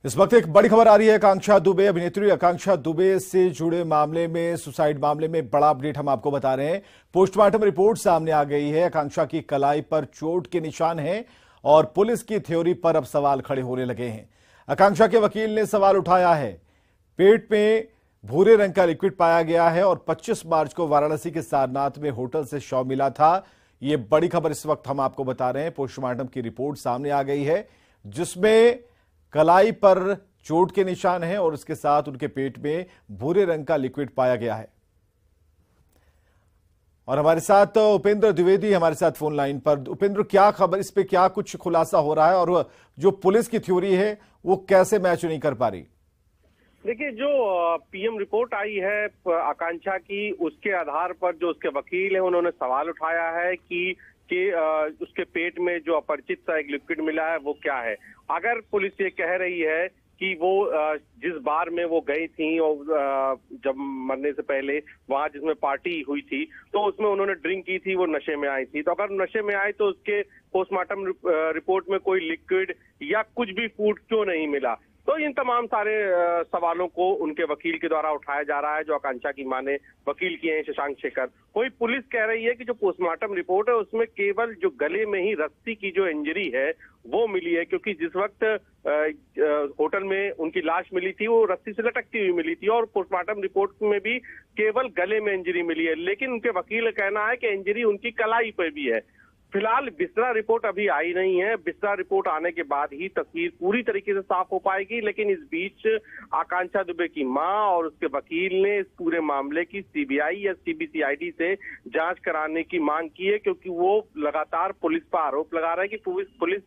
इस वक्त एक बड़ी खबर आ रही है। आकांक्षा दुबे, अभिनेत्री आकांक्षा दुबे से जुड़े मामले में, सुसाइड मामले में बड़ा अपडेट हम आपको बता रहे हैं। पोस्टमार्टम रिपोर्ट सामने आ गई है। आकांक्षा की कलाई पर चोट के निशान हैं और पुलिस की थ्योरी पर अब सवाल खड़े होने लगे हैं। आकांक्षा के वकील ने सवाल उठाया है, पेट में भूरे रंग का लिक्विड पाया गया है और 25 मार्च को वाराणसी के सारनाथ में होटल से शव मिला था। ये बड़ी खबर इस वक्त हम आपको बता रहे हैं। पोस्टमार्टम की रिपोर्ट सामने आ गई है जिसमें कलाई पर चोट के निशान हैं और इसके साथ उनके पेट में भूरे रंग का लिक्विड पाया गया है। और हमारे साथ उपेंद्र द्विवेदी हमारे साथ फोन लाइन पर। उपेंद्र, क्या खबर, इस पे क्या कुछ खुलासा हो रहा है और जो पुलिस की थ्योरी है वो कैसे मैच नहीं कर पा रही? देखिए, जो पीएम रिपोर्ट आई है आकांक्षा की, उसके आधार पर जो उसके वकील हैं उन्होंने सवाल उठाया है कि उसके पेट में जो अपरिचित सा एक लिक्विड मिला है वो क्या है। अगर पुलिस ये कह रही है कि वो जिस बार में वो गई थी और जब मरने से पहले वहां जिसमें पार्टी हुई थी तो उसमें उन्होंने ड्रिंक की थी, वो नशे में आई थी, तो अगर नशे में आई तो उसके पोस्टमार्टम रिपोर्ट में कोई लिक्विड या कुछ भी फूड क्यों नहीं मिला। तो इन तमाम सारे सवालों को उनके वकील के द्वारा उठाया जा रहा है, जो आकांक्षा की मां ने वकील किए हैं, शशांक शेखर। कोई पुलिस कह रही है कि जो पोस्टमार्टम रिपोर्ट है उसमें केवल जो गले में ही रस्सी की जो इंजरी है वो मिली है, क्योंकि जिस वक्त होटल में उनकी लाश मिली थी वो रस्सी से लटकती हुई मिली थी और पोस्टमार्टम रिपोर्ट में भी केवल गले में इंजरी मिली है। लेकिन उनके वकील का कहना है कि इंजरी उनकी कलाई पर भी है। फिलहाल बिस्तरा रिपोर्ट अभी आई नहीं है। बिस्तरा रिपोर्ट आने के बाद ही तस्वीर पूरी तरीके से साफ हो पाएगी। लेकिन इस बीच आकांक्षा दुबे की मां और उसके वकील ने इस पूरे मामले की सीबीआई या सीबीसीआईडी से जांच कराने की मांग की है, क्योंकि वो लगातार पुलिस पर आरोप लगा रहे हैं कि पुलिस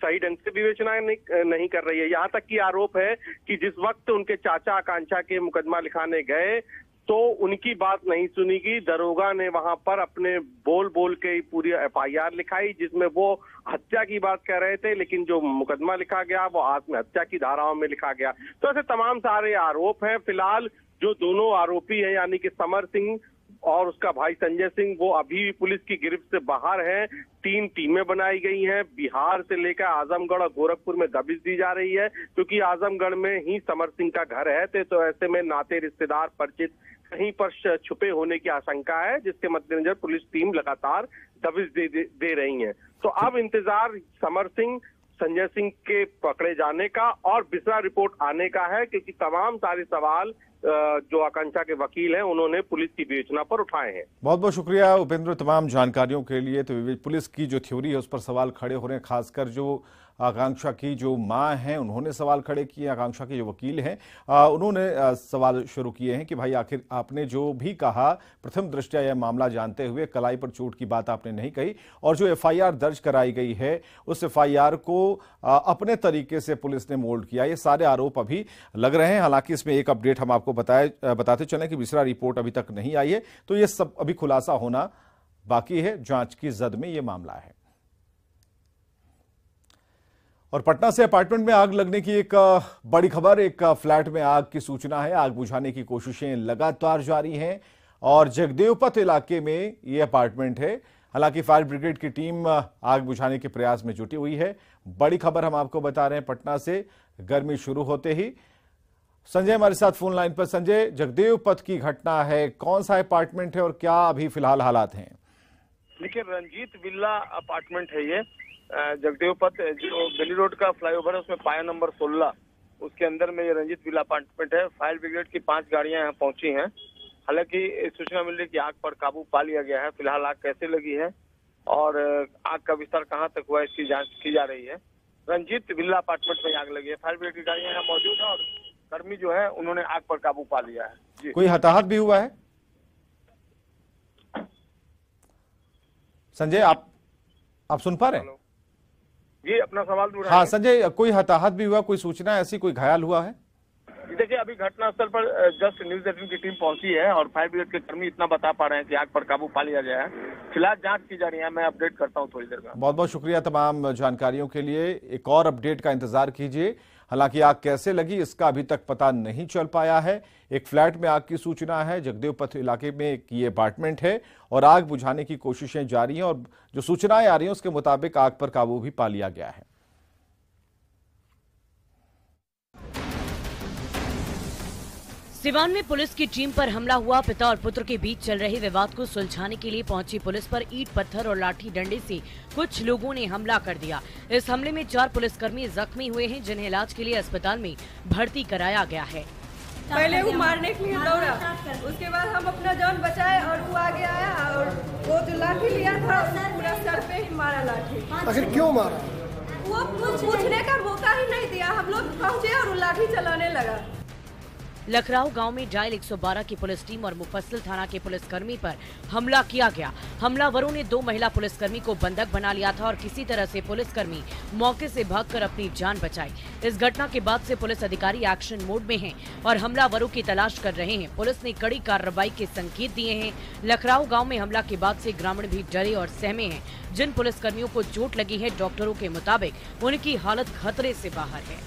सही ढंग से विवेचना नहीं कर रही है। यहाँ तक कि आरोप है कि जिस वक्त उनके चाचा आकांक्षा के मुकदमा लिखाने गए तो उनकी बात नहीं सुनी गई। दरोगा ने वहां पर अपने बोल बोल के पूरी एफआईआर लिखाई जिसमें वो हत्या की बात कह रहे थे, लेकिन जो मुकदमा लिखा गया वो आत्महत्या की धाराओं में लिखा गया। तो ऐसे तमाम सारे आरोप हैं। फिलहाल जो दोनों आरोपी हैं यानी कि समर सिंह और उसका भाई संजय सिंह, वो अभी भी पुलिस की गिरफ्त से बाहर हैं। 3 टीमें बनाई गई हैं। बिहार से लेकर आजमगढ़ और गोरखपुर में दबिश दी जा रही है, क्योंकि आजमगढ़ में ही समर सिंह का घर है। तो ऐसे में नाते रिश्तेदार परिचित कहीं पर छुपे होने की आशंका है, जिसके मद्देनजर पुलिस टीम लगातार दबिश दे रही है। तो अब इंतजार समर सिंह, संजय सिंह के पकड़े जाने का और बिस्तरा रिपोर्ट आने का है, क्योंकि तमाम सारे सवाल जो आकांक्षा के वकील हैं उन्होंने पुलिस की विवेचना पर उठाए हैं। बहुत बहुत शुक्रिया उपेंद्र तमाम जानकारियों के लिए। तो पुलिस की जो थ्योरी है उस पर सवाल खड़े हो रहे हैं, खासकर जो आकांक्षा की जो मां हैं उन्होंने सवाल खड़े किए। आकांक्षा के जो वकील हैं उन्होंने सवाल शुरू किए हैं कि भाई आखिर आपने जो भी कहा, प्रथम दृष्टया यह मामला जानते हुए कलाई पर चोट की बात आपने नहीं कही और जो एफआईआर दर्ज कराई गई है उस एफआईआर को अपने तरीके से पुलिस ने मोल्ड किया। ये सारे आरोप अभी लग रहे हैं। हालांकि इसमें एक अपडेट हम आपको बताते चलें कि बिस्तरा रिपोर्ट अभी तक नहीं आई है, तो ये सब अभी खुलासा होना बाकी है। जांच की जद में ये मामला है। और पटना से अपार्टमेंट में आग लगने की एक बड़ी खबर। एक फ्लैट में आग की सूचना है। आग बुझाने की कोशिशें लगातार जारी हैं और जगदेवपथ इलाके में ये अपार्टमेंट है। हालांकि फायर ब्रिगेड की टीम आग बुझाने के प्रयास में जुटी हुई है। बड़ी खबर हम आपको बता रहे हैं पटना से। गर्मी शुरू होते ही संजय हमारे साथ फोन लाइन पर। संजय, जगदेवपथ की घटना है, कौन सा अपार्टमेंट है और क्या अभी फिलहाल हालात हैं? देखिए, रंजीत विला अपार्टमेंट है ये। जगदेवपथ जो बेली रोड का फ्लाईओवर है उसमें पाया नंबर 16 उसके अंदर में ये रंजीत विला अपार्टमेंट है। फायर ब्रिगेड की 5 गाड़ियां यहाँ पहुंची हैं। हालांकि सूचना मिल रही कि आग पर काबू पा लिया गया है। फिलहाल आग कैसे लगी है और आग का विस्तार कहां तक हुआ है इसकी जांच की जा रही है। रंजीत विला अपार्टमेंट में आग लगी है। फायर ब्रिगेड की गाड़ियां यहाँ मौजूद है और कर्मी जो है उन्होंने आग पर काबू पा लिया है। जी, कोई हताहत भी हुआ है? संजय, आप सुन पा रहे हैं? ये अपना सवाल दूर। हाँ संजय, कोई हताहत भी हुआ, कोई सूचना ऐसी, कोई घायल हुआ है? देखिए, अभी घटनास्थल पर जस्ट न्यूज 18 की टीम पहुंची है और फायर ब्रिगेड के कर्मी इतना बता पा रहे हैं कि आग पर काबू पा लिया गया है। फिलहाल जांच की जा रही है। मैं अपडेट करता हूं थोड़ी देर में। बहुत बहुत शुक्रिया तमाम जानकारियों के लिए। एक और अपडेट का इंतजार कीजिए। हालांकि आग कैसे लगी इसका अभी तक पता नहीं चल पाया है। एक फ्लैट में आग की सूचना है। जगदेवपथ इलाके में एक ये अपार्टमेंट है और आग बुझाने की कोशिशें जारी हैं और जो सूचनाएं आ रही हैं उसके मुताबिक आग पर काबू भी पा लिया गया है। सिवान में पुलिस की टीम पर हमला हुआ। पिता और पुत्र के बीच चल रहे विवाद को सुलझाने के लिए पहुंची पुलिस पर ईंट पत्थर और लाठी डंडे से कुछ लोगों ने हमला कर दिया। इस हमले में 4 पुलिसकर्मी जख्मी हुए हैं, जिन्हें इलाज के लिए अस्पताल में भर्ती कराया गया है। पहले वो मारने के लिए दौड़ा, उसके बाद हम अपना जान बचाए और वो आगे आया और वो जो लाठी लिया था पूरा सर पे ही मारा लाठी। आखिर क्यों मारा? वो पूछने का मौका ही नहीं दिया। हम लोग पहुंचे और वो लाठी चलाने लगा। लखराऊ गांव में डायल 112 की पुलिस टीम और मुफस्सिल थाना के पुलिसकर्मी पर हमला किया गया। हमलावरों ने 2 महिला पुलिसकर्मी को बंधक बना लिया था और किसी तरह से पुलिसकर्मी मौके से भागकर अपनी जान बचाई। इस घटना के बाद से पुलिस अधिकारी एक्शन मोड में हैं और हमलावरों की तलाश कर रहे हैं। पुलिस ने कड़ी कार्रवाई के संकेत दिए हैं। लखराऊ गाँव में हमला के बाद से ग्रामीण भी डरे और सहमे हैं। जिन पुलिसकर्मियों को चोट लगी है, डॉक्टरों के मुताबिक उनकी हालत खतरे से बाहर है।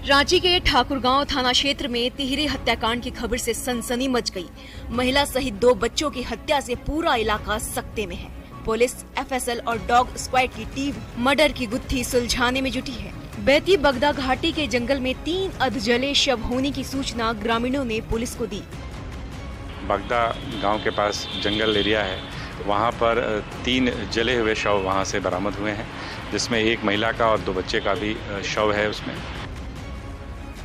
रांची के ठाकुरगांव थाना क्षेत्र में तिहरे हत्याकांड की खबर से सनसनी मच गई। महिला सहित 2 बच्चों की हत्या से पूरा इलाका सकते में है। पुलिस, एफएसएल और डॉग स्क्वाड की टीम मर्डर की गुत्थी सुलझाने में जुटी है। बैती बगदा घाटी के जंगल में 3 अधजले शव होने की सूचना ग्रामीणों ने पुलिस को दी। बगदा गांव के पास जंगल एरिया है, वहां पर 3 जले हुए शव वहां से बरामद हुए हैं, जिसमें एक महिला का और 2 बच्चे का भी शव है। उसमें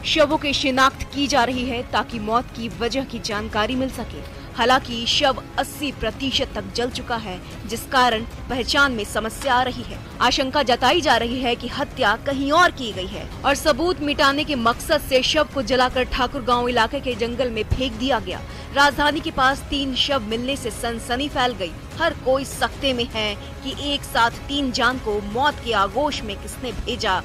शवों की शिनाख्त की जा रही है ताकि मौत की वजह की जानकारी मिल सके। हालांकि शव 80% तक जल चुका है, जिस कारण पहचान में समस्या आ रही है। आशंका जताई जा रही है कि हत्या कहीं और की गई है और सबूत मिटाने के मकसद से शव को जलाकर ठाकुरगांव इलाके के जंगल में फेंक दिया गया। राजधानी के पास 3 शव मिलने से सनसनी फैल गई। हर कोई सकते में है कि एक साथ 3 जान को मौत के आगोश में किसने भेजा।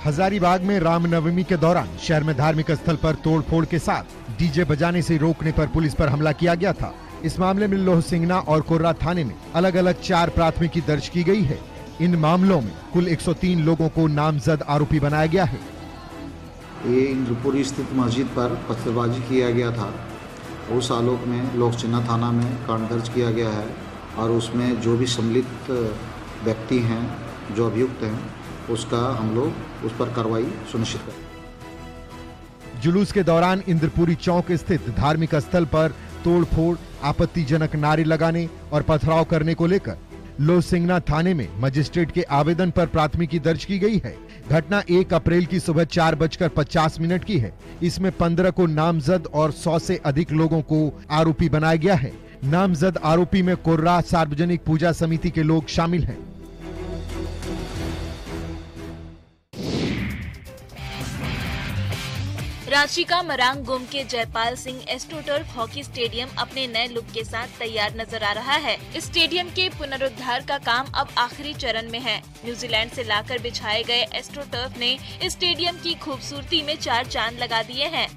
हजारीबाग में रामनवमी के दौरान शहर में धार्मिक स्थल पर तोड़फोड़ के साथ डीजे बजाने से रोकने पर पुलिस पर हमला किया गया था। इस मामले में लोहसिंगना और कोर्रा थाने में अलग अलग 4 प्राथमिकी दर्ज की गई है। इन मामलों में कुल 103 लोगों को नामजद आरोपी बनाया गया है। ये इंद्रपुरी स्थित मस्जिद पर पत्थरबाजी किया गया था। उस आलोक में लोहसिंगना थाना में कांड दर्ज किया गया है और उसमें जो भी सम्मिलित व्यक्ति हैं, जो अभियुक्त हैं, उसका हम लोग उस पर कार्रवाई सुनिश्चित करें। जुलूस के दौरान इंद्रपुरी चौक स्थित धार्मिक स्थल पर तोड़फोड़, आपत्तिजनक नारे लगाने और पथराव करने को लेकर लोहसिंगना थाने में मजिस्ट्रेट के आवेदन पर प्राथमिकी दर्ज की गई है। घटना 1 अप्रैल की सुबह 4:50 की है। इसमें 15 को नामजद और 100 से अधिक लोगों को आरोपी बनाया गया है। नामजद आरोपी में कोर्रा सार्वजनिक पूजा समिति के लोग शामिल हैं। रांची का मरांग गुम के Jaipal Singh astroturf hockey stadium अपने नए लुक के साथ तैयार नजर आ रहा है। स्टेडियम के पुनरुद्धार का काम अब आखिरी चरण में है। न्यूजीलैंड से लाकर बिछाए गए एस्ट्रोटर्फ ने स्टेडियम की खूबसूरती में 4 चांद लगा दिए हैं।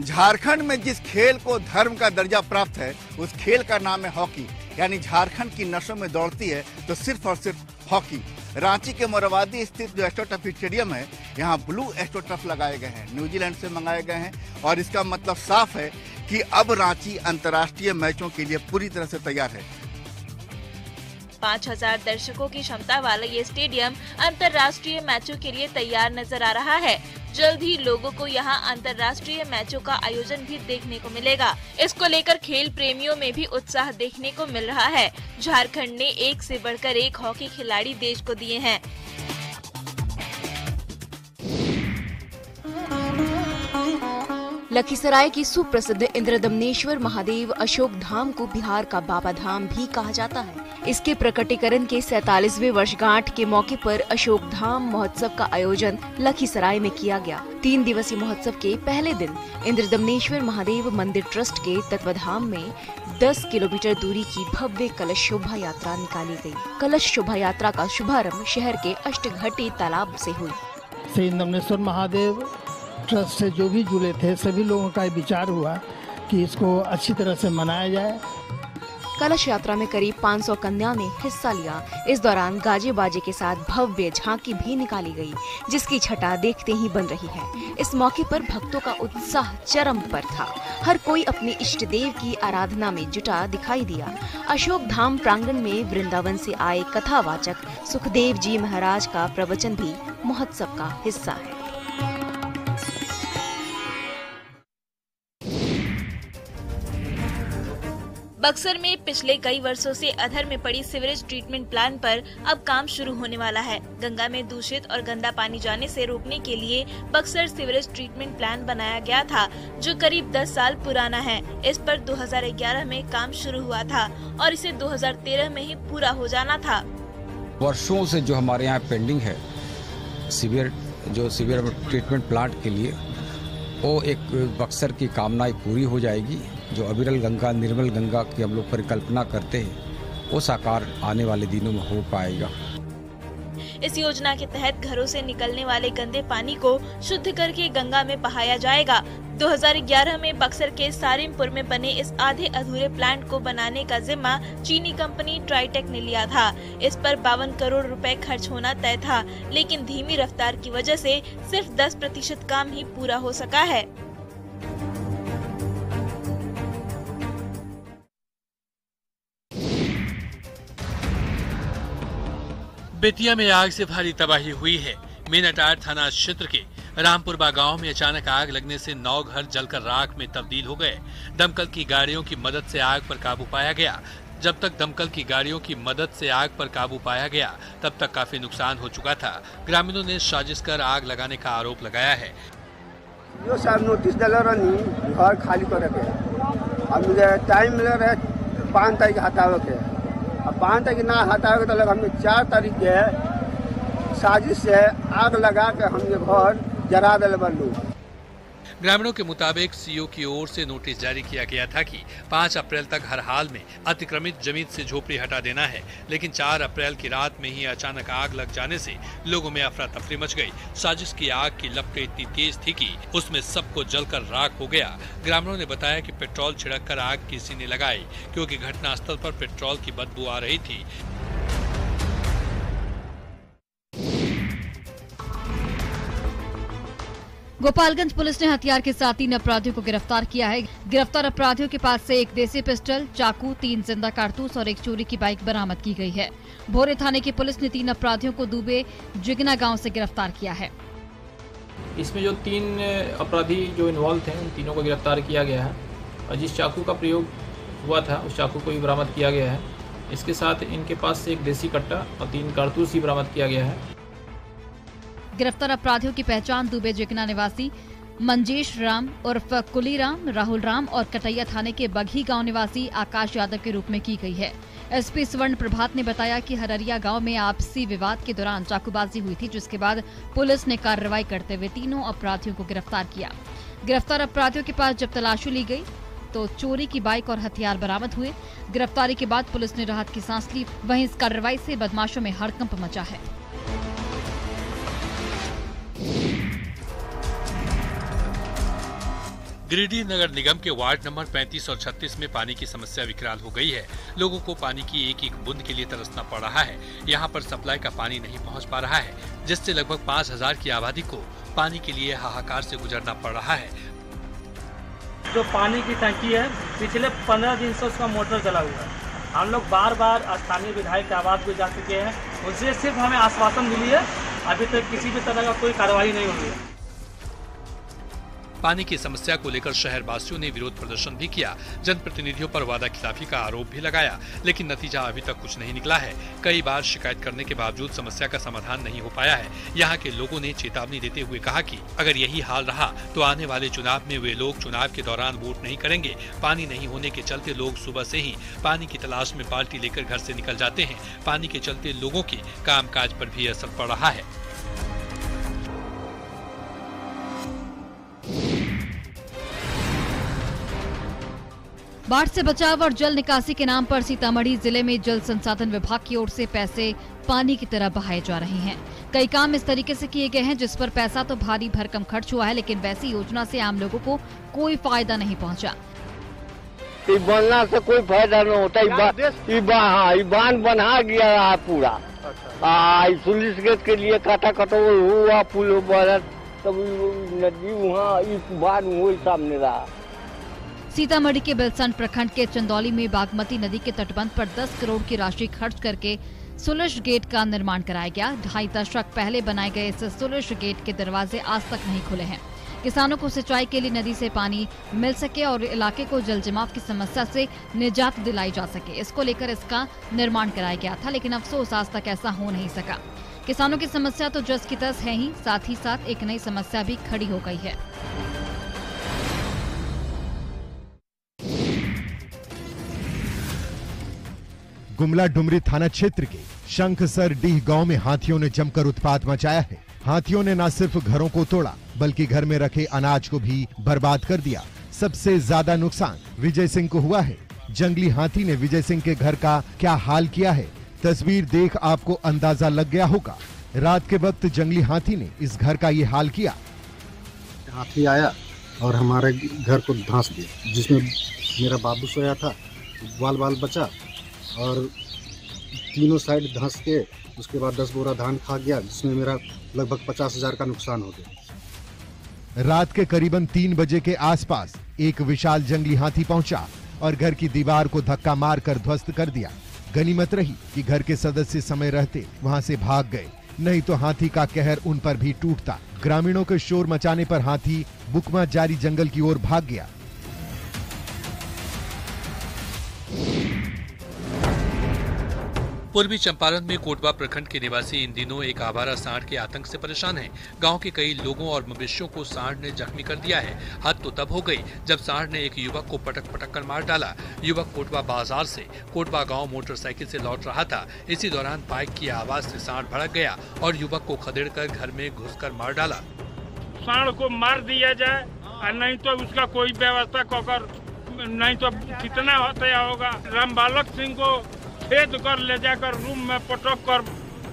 झारखंड में जिस खेल को धर्म का दर्जा प्राप्त है, उस खेल का नाम है हॉकी। यानी झारखंड की नसों में दौड़ती है तो सिर्फ और सिर्फ हॉकी। रांची के मोरवादी स्थित जो एस्ट्रोटर्फ स्टेडियम है, यहाँ ब्लू एस्ट्रोटर्फ लगाए गए हैं, न्यूजीलैंड से मंगाए गए हैं और इसका मतलब साफ है कि अब रांची अंतर्राष्ट्रीय मैचों के लिए पूरी तरह से तैयार है। 5000 दर्शकों की क्षमता वाला ये स्टेडियम अंतर्राष्ट्रीय मैचों के लिए तैयार नजर आ रहा है। जल्द ही लोगों को यहाँ अंतर्राष्ट्रीय मैचों का आयोजन भी देखने को मिलेगा। इसको लेकर खेल प्रेमियों में भी उत्साह देखने को मिल रहा है। झारखंड ने एक से बढ़कर एक हॉकी खिलाड़ी देश को दिए हैं। लखीसराय की सुप्रसिद्ध इंद्रदमनेश्वर महादेव अशोक धाम को बिहार का बाबा धाम भी कहा जाता है। इसके प्रकटीकरण के 47वें वर्षगांठ के मौके पर अशोक धाम महोत्सव का आयोजन लखीसराय में किया गया। 3 दिवसीय महोत्सव के पहले दिन इंद्रदमनेश्वर महादेव मंदिर ट्रस्ट के तत्वाधान में 10 किलोमीटर दूरी की भव्य कलश शोभा यात्रा निकाली गई। कलश शोभा यात्रा का शुभारंभ शहर के अष्टघटी तालाब से हुई। श्री इंद्रदमनेश्वर महादेव ट्रस्ट से जो भी जुड़े थे, सभी लोगों का विचार हुआ कि इसको अच्छी तरह से मनाया जाए। कलश यात्रा में करीब 500 कन्या ने हिस्सा लिया। इस दौरान गाजे बाजे के साथ भव्य झांकी भी निकाली गई, जिसकी छटा देखते ही बन रही है। इस मौके पर भक्तों का उत्साह चरम पर था। हर कोई अपने इष्ट देव की आराधना में जुटा दिखाई दिया। अशोक धाम प्रांगण में वृंदावन से आए कथावाचक सुखदेव जी महाराज का प्रवचन भी महोत्सव का हिस्सा है। बक्सर में पिछले कई वर्षों से अधर में पड़ी सीवरेज ट्रीटमेंट प्लांट पर अब काम शुरू होने वाला है। गंगा में दूषित और गंदा पानी जाने से रोकने के लिए बक्सर सीवरेज ट्रीटमेंट प्लांट बनाया गया था, जो करीब 10 साल पुराना है। इस पर 2011 में काम शुरू हुआ था और इसे 2013 में ही पूरा हो जाना था। वर्षों से जो हमारे यहाँ पेंडिंग है सीवर ट्रीटमेंट प्लांट के लिए, वो एक बक्सर की कामना पूरी हो जाएगी। जो अविरल गंगा, निर्मल गंगा की हम लोग परिकल्पना करते हैं, वो साकार आने वाले दिनों में हो पाएगा। इस योजना के तहत घरों से निकलने वाले गंदे पानी को शुद्ध करके गंगा में बहाया जाएगा। 2011 में बक्सर के सारिमपुर में बने इस आधे अधूरे प्लांट को बनाने का जिम्मा चीनी कंपनी ट्राइटेक ने लिया था। इस पर 52 करोड़ रुपए खर्च होना तय था, लेकिन धीमी रफ्तार की वजह से सिर्फ 10% काम ही पूरा हो सका है। बेतिया में आग से भारी तबाही हुई है। मीनाटार थाना क्षेत्र के रामपुरबा गांव में अचानक आग लगने से 9 घर जलकर राख में तब्दील हो गए। दमकल की गाड़ियों की मदद से आग पर काबू पाया गया। जब तक दमकल की गाड़ियों की मदद से आग पर काबू पाया गया, तब तक काफी नुकसान हो चुका था। ग्रामीणों ने साजिश कर आग लगाने का आरोप लगाया है। जो साहब नोटिस डाला रही घर खाली करे के, अब मुझे टाइम मिल रहा है 5 तारीख हटावे के। अब 5 तारीख ना हटावे के तो लग हमें 4 तारीख के साजिश से आग लगा के हमने घर जरा दिल बल्लू। ग्रामीणों के मुताबिक सीओ की ओर से नोटिस जारी किया गया था कि 5 अप्रैल तक हर हाल में अतिक्रमित जमीन से झोपड़ी हटा देना है, लेकिन 4 अप्रैल की रात में ही अचानक आग लग जाने से लोगों में अफरा तफरी मच गई। साजिश की आग की लपटें इतनी तेज थी कि उसमें सबको जलकर राख हो गया। ग्रामीणों ने बताया कि पेट्रोल छिड़क कर आग किसी ने लगाई, क्योंकि घटनास्थल पर पेट्रोल की बदबू आ रही थी। गोपालगंज पुलिस ने हथियार के साथ 3 अपराधियों को गिरफ्तार किया है। गिरफ्तार अपराधियों के पास से एक देसी पिस्टल, चाकू, 3 जिंदा कारतूस और एक चोरी की बाइक बरामद की गई है। भोरे थाने की पुलिस ने 3 अपराधियों को दुबे जिगना गांव से गिरफ्तार किया है। इसमें जो 3 अपराधी जो इन्वॉल्व थे, उन तीनों को गिरफ्तार किया गया है और जिस चाकू का प्रयोग हुआ था उस चाकू को भी बरामद किया गया है। इसके साथ इनके पास से एक देसी कट्टा और 3 कारतूस ही बरामद किया गया है। गिरफ्तार अपराधियों की पहचान दुबे जिगना निवासी मंजेश राम उर्फ कुली राम, राहुल राम और कटैया थाने के बघी गांव निवासी आकाश यादव के रूप में की गई है। एसपी स्वर्ण प्रभात ने बताया कि हररिया गांव में आपसी विवाद के दौरान चाकूबाजी हुई थी, जिसके बाद पुलिस ने कार्रवाई करते हुए तीनों अपराधियों को गिरफ्तार किया। गिरफ्तार अपराधियों के पास जब तलाशी ली गई तो चोरी की बाइक और हथियार बरामद हुए। गिरफ्तारी के बाद पुलिस ने राहत की सांस ली। वहीं इस कार्रवाई से बदमाशों में हड़कंप मचा है। गिरिडीह नगर निगम के वार्ड नंबर 35 और 36 में पानी की समस्या विकराल हो गई है। लोगों को पानी की एक एक बूंद के लिए तरसना पड़ रहा है। यहाँ पर सप्लाई का पानी नहीं पहुँच पा रहा है, जिससे लगभग 5000 की आबादी को पानी के लिए हाहाकार से गुजरना पड़ रहा है। जो पानी की टंकी है, पिछले 15 दिन से उसका मोटर चला हुआ है। हम लोग बार बार स्थानीय विधायक के आवास भी जा चुके हैं, उससे सिर्फ हमें आश्वासन मिली है, अभी तक किसी भी तरह का कोई कार्रवाई नहीं हुई है। पानी की समस्या को लेकर शहर वासियों ने विरोध प्रदर्शन भी किया। जनप्रतिनिधियों पर वादा खिलाफी का आरोप भी लगाया, लेकिन नतीजा अभी तक कुछ नहीं निकला है। कई बार शिकायत करने के बावजूद समस्या का समाधान नहीं हो पाया है। यहाँ के लोगों ने चेतावनी देते हुए कहा कि अगर यही हाल रहा तो आने वाले चुनाव में वे लोग चुनाव के दौरान वोट नहीं करेंगे। पानी नहीं होने के चलते लोग सुबह से ही पानी की तलाश में बाल्टी लेकर घर से निकल जाते हैं। पानी के चलते लोगों के कामकाज पर भी असर पड़ रहा है। बाढ़ से बचाव और जल निकासी के नाम पर सीतामढ़ी जिले में जल संसाधन विभाग की ओर से पैसे पानी की तरह बहाए जा रहे हैं। कई काम इस तरीके से किए गए हैं जिस पर पैसा तो भारी भरकम खर्च हुआ है, लेकिन वैसी योजना से आम लोगों को कोई फायदा नहीं पहुंचा। ये बनना से कोई फायदा नहीं होता। ये बांध बना गया है पूरा। पुलिस गेट के लिए काटा कटोल हुआ, पुल बना, तब नदी वहाँ इस बांध वही सामने रहा। सीतामढ़ी के बेलसंड प्रखंड के चंदौली में बागमती नदी के तटबंध पर 10 करोड़ की राशि खर्च करके सुलुश गेट का निर्माण कराया गया। 2.5 दशक पहले बनाए गए इस सुलुश गेट के दरवाजे आज तक नहीं खुले हैं। किसानों को सिंचाई के लिए नदी से पानी मिल सके और इलाके को जल जमाव की समस्या से निजात दिलाई जा सके, इसको लेकर इसका निर्माण कराया गया था, लेकिन अफसोस आज तक ऐसा हो नहीं सका। किसानों की समस्या तो जस की तस है ही साथ एक नई समस्या भी खड़ी हो गई है। गुमला डुमरी थाना क्षेत्र के शंखसर डीह गांव में हाथियों ने जमकर उत्पात मचाया है। हाथियों ने न सिर्फ घरों को तोड़ा बल्कि घर में रखे अनाज को भी बर्बाद कर दिया। सबसे ज्यादा नुकसान विजय सिंह को हुआ है। जंगली हाथी ने विजय सिंह के घर का क्या हाल किया है, तस्वीर देख आपको अंदाजा लग गया होगा। रात के वक्त जंगली हाथी ने इस घर का ये हाल किया। हाथी आया और हमारे घर को धंस दिया, जिसमें मेरा बाबू सोया था, बाल बाल बचा और तीनों साइड धंस के उसके बाद 10 बोरा धान खा गया, जिसमें मेरा लगभग 50,000 का नुकसान हो गया। रात के करीबन 3 बजे के आसपास एक विशाल जंगली हाथी पहुंचा और घर की दीवार को धक्का मारकर ध्वस्त कर दिया। गनीमत रही कि घर के सदस्य समय रहते वहां से भाग गए, नहीं तो हाथी का कहर उन पर भी टूटता। ग्रामीणों के शोर मचाने पर हाथी बुकमा जारी जंगल की ओर भाग गया। पूर्वी चंपारण में कोटवा प्रखंड के निवासी इन दिनों एक आवारा सांड के आतंक से परेशान हैं। गांव के कई लोगों और मवेशियों को सांड ने जख्मी कर दिया है। हद तो तब हो गई जब सांड ने एक युवक को पटक कर मार डाला। युवक कोटवा बाजार से कोटवा गांव मोटरसाइकिल से लौट रहा था। इसी दौरान बाइक की आवाज से सांड भड़क गया और युवक को खदेड़कर घर में घुसकर मार डाला। सांड को मार दिया जाए और नहीं तो उसका कोई व्यवस्था कर, नहीं तो कितना होगा। राम बालक सिंह को खेद कर ले जाकर रूम में पटक कर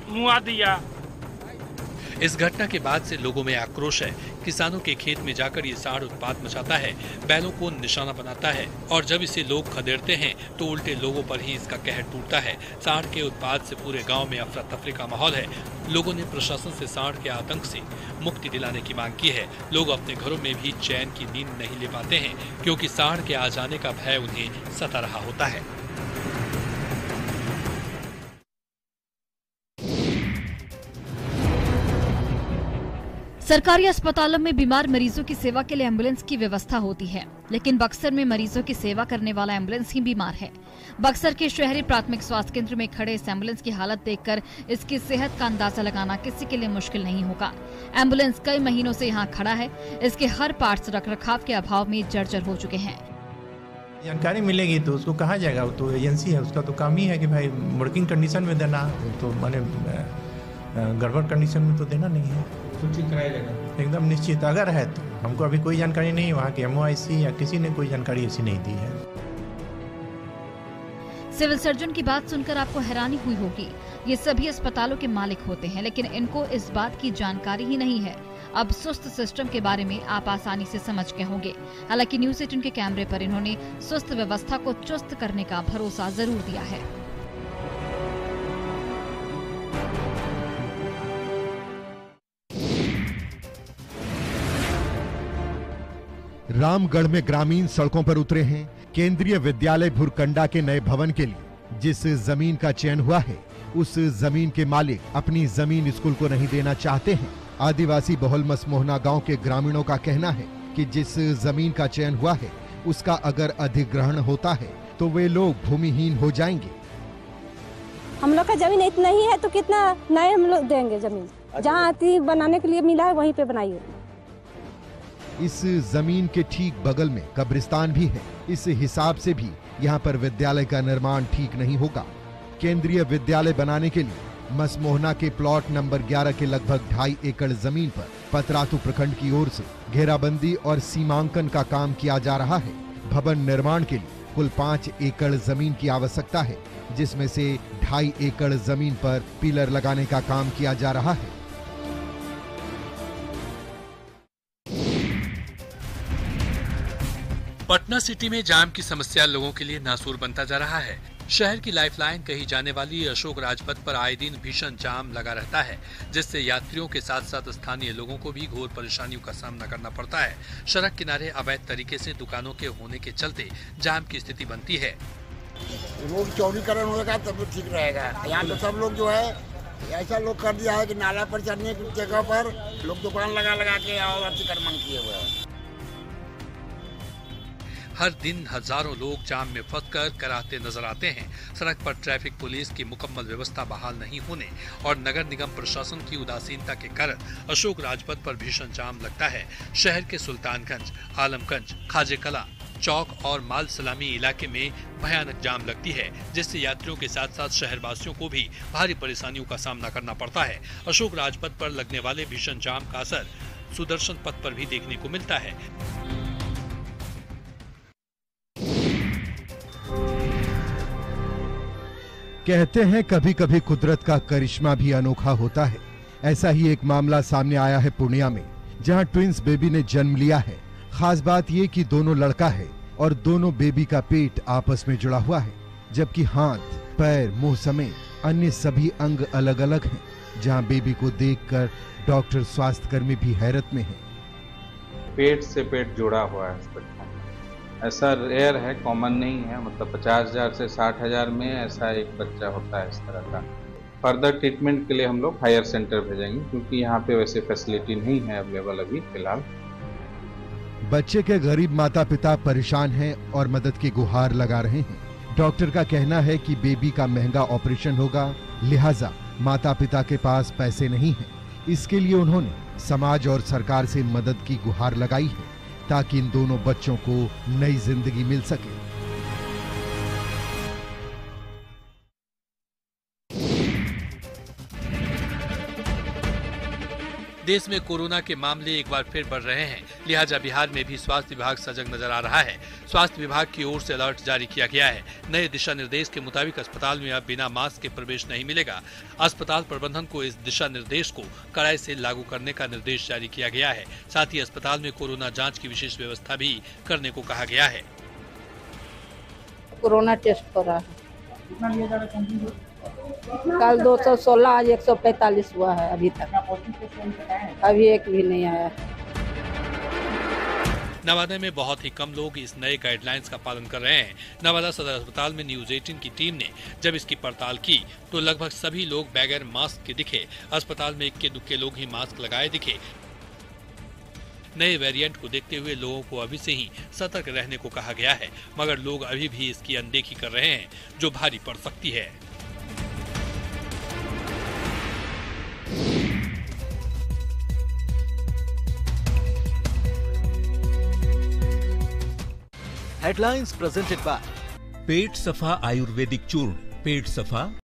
मुआ दिया। इस घटना के बाद से लोगों में आक्रोश है। किसानों के खेत में जाकर ये सांड उत्पात मचाता है, बैलों को निशाना बनाता है और जब इसे लोग खदेड़ते हैं तो उल्टे लोगों पर ही इसका कहर टूटता है। सांड के उत्पात से पूरे गांव में अफरा तफरी का माहौल है। लोगों ने प्रशासन से सांड के आतंक से मुक्ति दिलाने की मांग की है। लोग अपने घरों में भी चैन की नींद नहीं ले पाते हैं, क्योंकि सांड के आ जाने का भय उन्हें सता रहा होता है। सरकारी अस्पतालों में बीमार मरीजों की सेवा के लिए एम्बुलेंस की व्यवस्था होती है, लेकिन बक्सर में मरीजों की सेवा करने वाला एम्बुलेंस ही बीमार है। बक्सर के शहरी प्राथमिक स्वास्थ्य केंद्र में खड़े इस एम्बुलेंस की हालत देखकर इसकी सेहत का अंदाजा लगाना किसी के लिए मुश्किल नहीं होगा। एम्बुलेंस कई महीनों से यहाँ खड़ा है। इसके हर पार्ट्स रखरखाव के अभाव में जर्जर हो चुके हैं। जानकारी मिलेगी तो उसको कहा जाएगा, वो तो एजेंसी है, उसका तो काम ही है कि भाई वर्किंग कंडीशन में देना, तो माने गड़बड़ कंडीशन में तो देना नहीं है, तो ठीक कराया जाएगा एकदम निश्चित। अगर है तो हमको अभी कोई जानकारी नहीं है, वहाँ के MOIC या किसी ने कोई जानकारी ऐसी नहीं दी है। सिविल सर्जन की बात सुनकर आपको हैरानी हुई होगी। ये सभी अस्पतालों के मालिक होते हैं, लेकिन इनको इस बात की जानकारी ही नहीं है। अब सुस्त सिस्टम के बारे में आप आसानी से समझ गए होंगे। हालांकि न्यूज़ 18 के कैमरे पर इन्होंने सुस्त व्यवस्था को चुस्त करने का भरोसा जरूर दिया है। रामगढ़ में ग्रामीण सड़कों पर उतरे हैं। केंद्रीय विद्यालय भुरकंडा के नए भवन के लिए जिस जमीन का चयन हुआ है, उस जमीन के मालिक अपनी जमीन स्कूल को नहीं देना चाहते हैं। आदिवासी बहुल मसमोहना गांव के ग्रामीणों का कहना है कि जिस जमीन का चयन हुआ है, उसका अगर अधिग्रहण होता है तो वे लोग भूमिहीन हो जाएंगे। हम लोग का जमीन इतना ही है तो कितना नए हम लोग देंगे जमीन, जहाँ आती बनाने के लिए मिला है वहीं पे बनाइए। इस जमीन के ठीक बगल में कब्रिस्तान भी है। इस हिसाब से भी यहाँ पर विद्यालय का निर्माण ठीक नहीं होगा। केंद्रीय विद्यालय बनाने के लिए मसमोहना के प्लॉट नंबर 11 के लगभग 2.5 एकड़ जमीन पर पतरातू प्रखंड की ओर से घेराबंदी और सीमांकन का काम किया जा रहा है। भवन निर्माण के लिए कुल 5 एकड़ जमीन की आवश्यकता है, जिसमें से 2.5 एकड़ जमीन पर पिलर लगाने का काम किया जा रहा है। पटना सिटी में जाम की समस्या लोगों के लिए नासूर बनता जा रहा है। शहर की लाइफलाइन कही जाने वाली अशोक राजपथ पर आए दिन भीषण जाम लगा रहता है, जिससे यात्रियों के साथ साथ स्थानीय लोगों को भी घोर परेशानियों का सामना करना पड़ता है। सड़क किनारे अवैध तरीके से दुकानों के होने के चलते जाम की स्थिति बनती है। रोड चौड़ीकरण होगा तब तो ठीक रहेगा। यहाँ तो सब लोग जो है ऐसा लोग कर दिया है कि नाला पर चढ़ने की जगह पर लोग दुकान लगा के और अतिक्रमण किए हुए हैं। हर दिन हजारों लोग जाम में फंसकर कराहते नजर आते हैं। सड़क पर ट्रैफिक पुलिस की मुकम्मल व्यवस्था बहाल नहीं होने और नगर निगम प्रशासन की उदासीनता के कारण अशोक राजपथ पर भीषण जाम लगता है। शहर के सुल्तानगंज, आलमगंज, खाजे कला चौक और माल सलामी इलाके में भयानक जाम लगती है, जिससे यात्रियों के साथ साथ शहरवासियों को भी भारी परेशानियों का सामना करना पड़ता है। अशोक राजपथ पर लगने वाले भीषण जाम का असर सुदर्शन पथ पर भी देखने को मिलता है। कहते हैं कभी कभी कुदरत का करिश्मा भी अनोखा होता है। ऐसा ही एक मामला सामने आया है पूर्णिया में, जहां ट्विंस बेबी ने जन्म लिया है। खास बात ये कि दोनों लड़का है और दोनों बेबी का पेट आपस में जुड़ा हुआ है, जबकि हाथ, पैर, मुंह समेत अन्य सभी अंग अलग अलग हैं। जहां बेबी को देखकर डॉक्टर, स्वास्थ्यकर्मी भी हैरत में हैं। पेट से पेट जुड़ा हुआ है इस बच्चा। ऐसा रेयर है, कॉमन नहीं है। मतलब 50,000 से 60,000 में ऐसा एक बच्चा होता है इस तरह का। फर्दर ट्रीटमेंट के लिए हम लोग हायर सेंटर भेजेंगे, क्योंकि यहाँ पे वैसे फैसिलिटी नहीं है अवेलेबल अभी फिलहाल। बच्चे के गरीब माता पिता परेशान हैं और मदद की गुहार लगा रहे हैं। डॉक्टर का कहना है कि बेबी का महंगा ऑपरेशन होगा, लिहाजा माता पिता के पास पैसे नहीं हैं। इसके लिए उन्होंने समाज और सरकार से मदद की गुहार लगाई है, ताकि इन दोनों बच्चों को नई जिंदगी मिल सके। देश में कोरोना के मामले एक बार फिर बढ़ रहे हैं, लिहाजा बिहार में भी स्वास्थ्य विभाग सजग नजर आ रहा है। स्वास्थ्य विभाग की ओर से अलर्ट जारी किया गया है। नए दिशा निर्देश के मुताबिक अस्पताल में अब बिना मास्क के प्रवेश नहीं मिलेगा। अस्पताल प्रबंधन को इस दिशा निर्देश को कड़ाई से लागू करने का निर्देश जारी किया गया है। साथ ही अस्पताल में कोरोना जाँच की विशेष व्यवस्था भी करने को कहा गया है। कोरोना टेस्ट हो रहा है, कल 216 आज 145 हुआ है। अभी तक अभी एक भी नहीं आया। नवादा में बहुत ही कम लोग इस नए गाइडलाइंस का पालन कर रहे हैं। नवादा सदर अस्पताल में न्यूज 18 की टीम ने जब इसकी पड़ताल की तो लगभग सभी लोग बगैर मास्क के दिखे। अस्पताल में इक्के दुक्के लोग ही मास्क लगाए दिखे। नए वेरिएंट को देखते हुए लोगों को अभी से ही सतर्क रहने को कहा गया है, मगर लोग अभी भी इसकी अनदेखी कर रहे हैं, जो भारी पड़ सकती है। हेडलाइंस प्रेजेंटेड बाय पेट सफा आयुर्वेदिक चूर्ण। पेट सफा